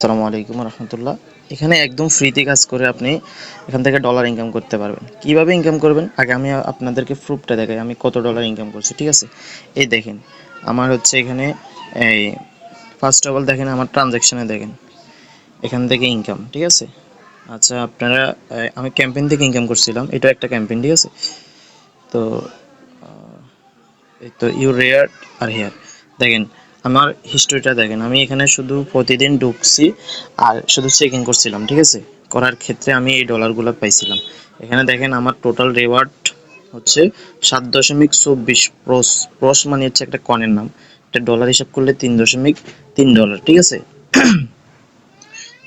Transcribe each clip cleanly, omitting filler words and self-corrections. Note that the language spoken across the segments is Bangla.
আসসালামু আলাইকুম রহমতুল্লাহ। এখানে একদম ফ্রিতে কাজ করে আপনি এখান থেকে ডলার ইনকাম করতে পারবেন। কিভাবে ইনকাম করবেন আগে আমি আপনাদেরকে প্রুফটা দেখাই আমি কত ডলার ইনকাম করছি। ঠিক আছে, এই দেখেন আমার হচ্ছে এখানে এই ফার্স্ট অফ অল দেখেন আমার ট্রানজ্যাকশানে দেখেন এখান থেকে ইনকাম। ঠিক আছে, আচ্ছা আপনারা আমি ক্যাম্পেইন থেকে ইনকাম করছিলাম, এটা একটা ক্যাম্পেইন। ঠিক আছে, তো এই তো ইউ রেয়ার আর হেয়ার দেখেন আমার হিস্ট্রিটা দেখেন। আমি এখানে শুধু প্রতিদিন ঢুকছি আর শুধু চেকিং করছিলাম। ঠিক আছে, করার ক্ষেত্রে আমি এই ডলারগুলো পাইছিলাম। এখানে দেখেন আমার টোটাল রিওয়ার্ড হচ্ছে 7.24 প্রস। প্রস মানে হচ্ছে একটা কয়েনের নাম, এটা ডলার হিসাব করলে 3.3 ডলার। ঠিক আছে,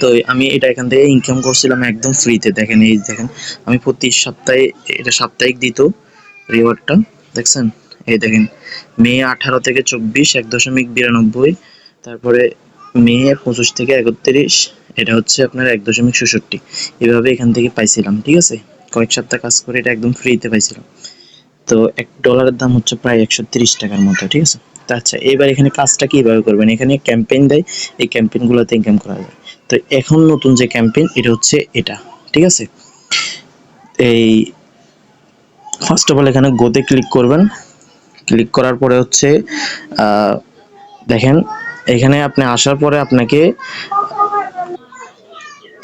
তো আমি এটা এখান থেকে ইনকাম করছিলাম একদম ফ্রিতে। দেখেন এই দেখেন আমি প্রতি সপ্তাহে, এটা সাপ্তাহিক দিত রিওয়ার্ডটা, দেখছেন? এই দেখেন মে 18 থেকে 24 1.92, তারপরে মে 25 থেকে 31, এটা হচ্ছে আপনার 1.67। এভাবে এখান থেকে পাইছিলাম। ঠিক আছে, কয়েক সপ্তাহ কাজ করে এটা একদম ফ্রিতে পাইছিলাম। তো $1 দাম হচ্ছে প্রায় 130 টাকার মতো। ঠিক আছে, তো আচ্ছা এবার এখানে কাজটা কিভাবে করবেন, এখানে ক্যাম্পেইন দেয়, এই ক্যাম্পেইনগুলোতে ইনকাম করা যায়। তো এখন নতুন যে ক্যাম্পেইন এটা হচ্ছে এটা। ঠিক আছে, এই ফার্স্ট অফ অল এখানে গোতে ক্লিক করবেন। ক্লিক করার পরে হচ্ছে দেখেন এখানে আপনি আসার পরে আপনাকে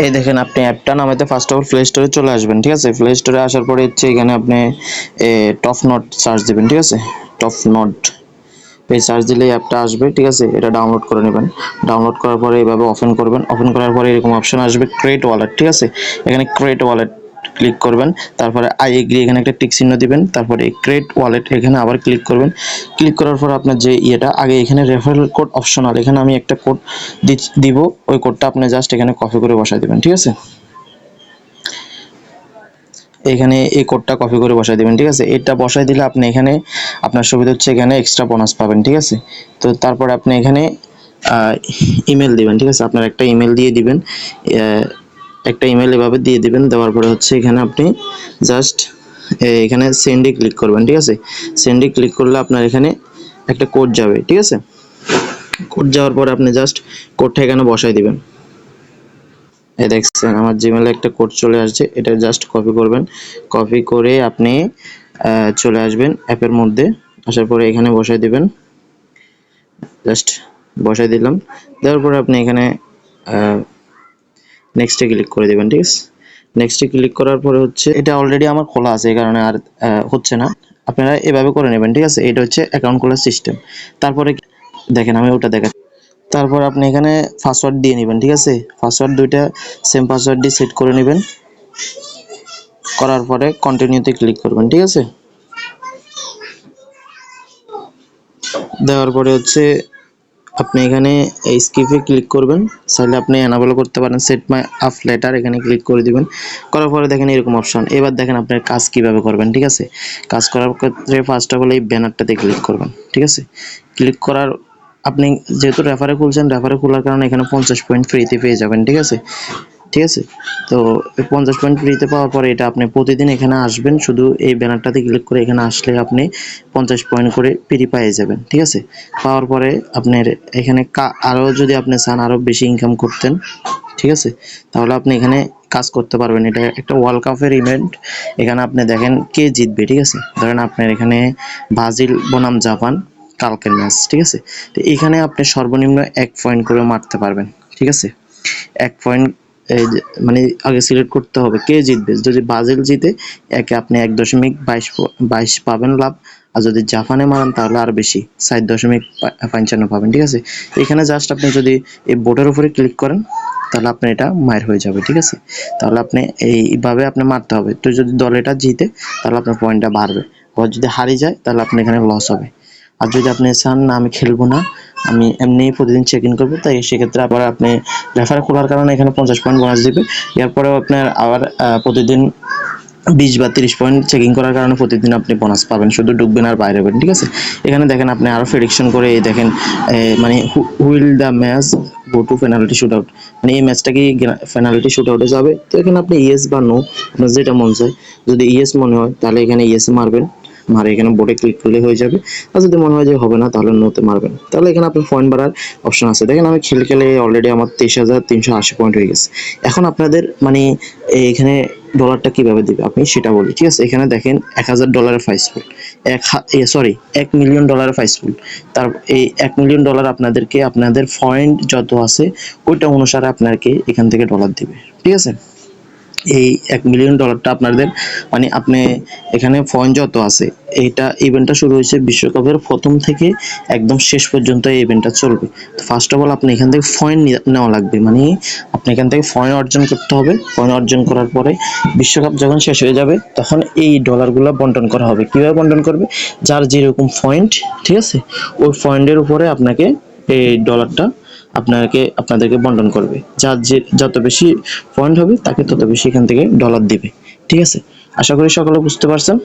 এই দেখেন আপনি অ্যাপটা নামাতে ফার্স্ট অফ অল প্লে স্টোরে চলে আসবেন। ঠিক আছে, প্লে স্টোরে আসার পরে হচ্ছে এখানে আপনি টপ নোট সার্চ দেবেন। ঠিক আছে, টপ নোট এই সার্চ দিলেই অ্যাপটা আসবে। ঠিক আছে, এটা ডাউনলোড করে নেবেন। ডাউনলোড করার পরে এইভাবে ওপেন করবেন। ওপেন করার পরে এরকম অপশন আসবে ক্রিয়েট ওয়ালেট। ঠিক আছে, এখানে ক্রিয়েট ওয়ালেট ক্লিক করবেন, তারপরে আই এগ্রি এখানে একটা টিক চিহ্ন দিবেন, তারপরে ক্রিয়েট ওয়ালেট এখানে আবার ক্লিক করবেন। ক্লিক করার পর আপনার যে ইয়েটা আগে এখানে রেফারেল কোড অপশনাল, এখানে আমি একটা কোড দিব, ওই কোডটা আপনি জাস্ট এখানে কপি করে বসাই দিবেন। ঠিক আছে, এখানে এই কোডটা কপি করে বসাই দিবেন। ঠিক আছে, এটা বসাই দিলে আপনি এখানে আপনার সুবিধা হচ্ছে এখানে এক্সট্রা বোনাস পাবেন। ঠিক আছে, তো তারপরে আপনি এখানে ইমেল দিবেন। ঠিক আছে, আপনার একটা ইমেল দিয়ে দিবেন, একটা ইমেল এভাবে দিয়ে দিবেন। দেওয়ার পরে হচ্ছে এখানে আপনি জাস্ট এখানে সেন্ডে ক্লিক করবেন। ঠিক আছে, সেন্ডে ক্লিক করলে আপনার এখানে একটা কোড যাবে। ঠিক আছে, কোড যাওয়ার পরে আপনি জাস্ট কোডটা এখানে বসাই দিবেন। এই দেখছেন আমার জিমেলে একটা কোড চলে আসছে, এটা জাস্ট কপি করবেন। কপি করে আপনি চলে আসবেন অ্যাপের মধ্যে। আসার পরে এখানে বসাই দিবেন, জাস্ট বসাই দিলাম। দেওয়ার পরে আপনি এখানে নেক্সটে ক্লিক করে দেবেন। ঠিক আছে, নেক্সটে ক্লিক করার পরে হচ্ছে এটা অলরেডি আমার খোলা আছে, এই কারণে আর হচ্ছে না। আপনারা এভাবে করে নেবেন। ঠিক আছে, এটা হচ্ছে অ্যাকাউন্ট খোলার সিস্টেম। তারপরে দেখেন আমি ওটা দেখাচ্ছি। তারপর আপনি এখানে পাসওয়ার্ড দিয়ে নেবেন। ঠিক আছে, পাসওয়ার্ড দুইটা সেম পাসওয়ার্ড দিয়ে সেট করে নেবেন। করার পরে কন্টিনিউতে ক্লিক করবেন। ঠিক আছে, দেওয়ার পরে হচ্ছে আপনি এখানে এই স্কিপে ক্লিক করবেন। চাইলে আপনি এনাবেল করতে পারেন সেট মাই আপ লেটার, এখানে ক্লিক করে দিবেন। করার পরে দেখেন এরকম অপশন। এবার দেখেন আপনার কাজ কিভাবে করবেন। ঠিক আছে, কাজ করার ক্ষেত্রে ফার্স্ট অফ অল এই ব্যানারটাতে ক্লিক করবেন। ঠিক আছে, ক্লিক করার আপনি যেহেতু রেফারে খুলছেন, রেফারে খোলার কারণে এখানে 50 পয়েন্ট ফ্রিতে পেয়ে যাবেন। ঠিক আছে, ঠিক আছে, তো 50 পয়েন্ট ফ্রিতে পাওয়ার পরে এটা আপনি প্রতিদিন এখানে আসবেন, শুধু এই ব্যানারটাতে ক্লিক করে এখানে আসলে আপনি 50 পয়েন্ট করে ফ্রি পেয়ে যাবেন। ঠিক আছে, পাওয়ার পরে আপনার এখানে আরও যদি আপনি চান আরও বেশি ইনকাম করতেন, ঠিক আছে, তাহলে আপনি এখানে কাজ করতে পারবেন। এটা একটা ওয়ার্ল্ড কাপের ইভেন্ট, এখানে আপনি দেখেন কে জিতবে। ঠিক আছে, ধরেন আপনার এখানে ব্রাজিল বনাম জাপান কালকের ম্যাচ। ঠিক আছে, তো এখানে আপনি সর্বনিম্ন 1 পয়েন্ট করে মারতে পারবেন। ঠিক আছে, 1 পয়েন্ট মানে আগে সিলেক্ট করতে হবে কে জিতবে। যদি ব্রাজিল জিতে একে আপনি 1.22 পাবেন লাভ, আর যদি জাপানে মারেন তাহলে আর বেশি 4.55 পাবেন। ঠিক আছে, এখানে জাস্ট আপনি যদি এই বোর্ডের উপরে ক্লিক করেন তাহলে আপনার এটা মার হয়ে যাবে। ঠিক আছে, তাহলে আপনি এইভাবে আপনি মারতে হবে। তো যদি দল এটা জিতে তাহলে আপনার পয়েন্টটা বাড়বে, আর যদি হারিয়ে যায় তাহলে আপনি এখানে লস হবে। আর যদি আপনি চান না আমি খেলবো না, আমি এমনি প্রতিদিন চেক ইন করবো, তাই সেক্ষেত্রে আবার আপনি রেফার খোলার কারণে এখানে 50 পয়েন্ট বোনাস দিবে। এরপরেও আপনার আবার প্রতিদিন 20 বা 30 পয়েন্ট চেকিং করার কারণে প্রতিদিন আপনি বোনাস পাবেন, শুধু ঢুকবেন আর বাইরে হবেন। ঠিক আছে, এখানে দেখেন আপনি আরও প্রেডিকশন করে দেখেন মানে wheel the match go to penalty shoot out, মানে এই ম্যাচটা কি পেনাল্টি শুট আউটে যাবে। তো এখানে আপনি ইয়েস বা নো আপনার যেটা মন চায়, যদি ইয়েস মনে হয় তাহলে এখানে ইয়েস মারবেন, মারে এখানে বোর্ডে ক্লিক করলে হয়ে যাবে। আর যদি মনে হয় যে হবে না তাহলে নোতে মারবেন। তাহলে এখানে আপনার পয়েন্ট বাড়ার অপশন আছে। দেখেন আমি খেলে খেলে অলরেডি আমার 23,380 পয়েন্ট হয়ে গেছে। এখন আপনাদের মানে এখানে ডলারটা কিভাবে দিবে আপনি সেটা বলি, ঠিক আছে? এখানে দেখেন $1,000 প্রাইসফুল, সরি $1,000,000 প্রাইসফুল। তার এই $1,000,000 আপনাদেরকে আপনাদের পয়েন্ট যত আছে ওইটা অনুসারে আপনাকে এখান থেকে ডলার দিবে, ঠিক আছে? এই $1,000,000টা আপনাদের মানে আপনি এখানে পয়েন্ট যত আছে, এইটা ইভেন্টটা শুরু হয়েছে বিশ্বকাপের প্রথম থেকে একদম শেষ পর্যন্ত এই ইভেন্টটা চলবে। তো ফার্স্ট অফ অল আপনি এখান থেকে পয়েন্ট নেওয়া লাগবে, মানে আপনি এখান থেকে পয়েন্ট অর্জন করতে হবে। পয়েন্ট অর্জন করার পরে বিশ্বকাপ যখন শেষ হয়ে যাবে তখন এই ডলারগুলো বন্টন করা হবে। কীভাবে বন্টন করবে? যার যেরকম পয়েন্ট, ঠিক আছে, ওই পয়েন্টের উপরে আপনাকে এই ডলারটা আপনাদেরকে বন্টন করবে। যার যে যত বেশি পয়েন্ট হবে তাকে তত বেশি এখান থেকে ডলার দিবে, ঠিক আছে? আশা করি সকলে বুঝতে পারছেন।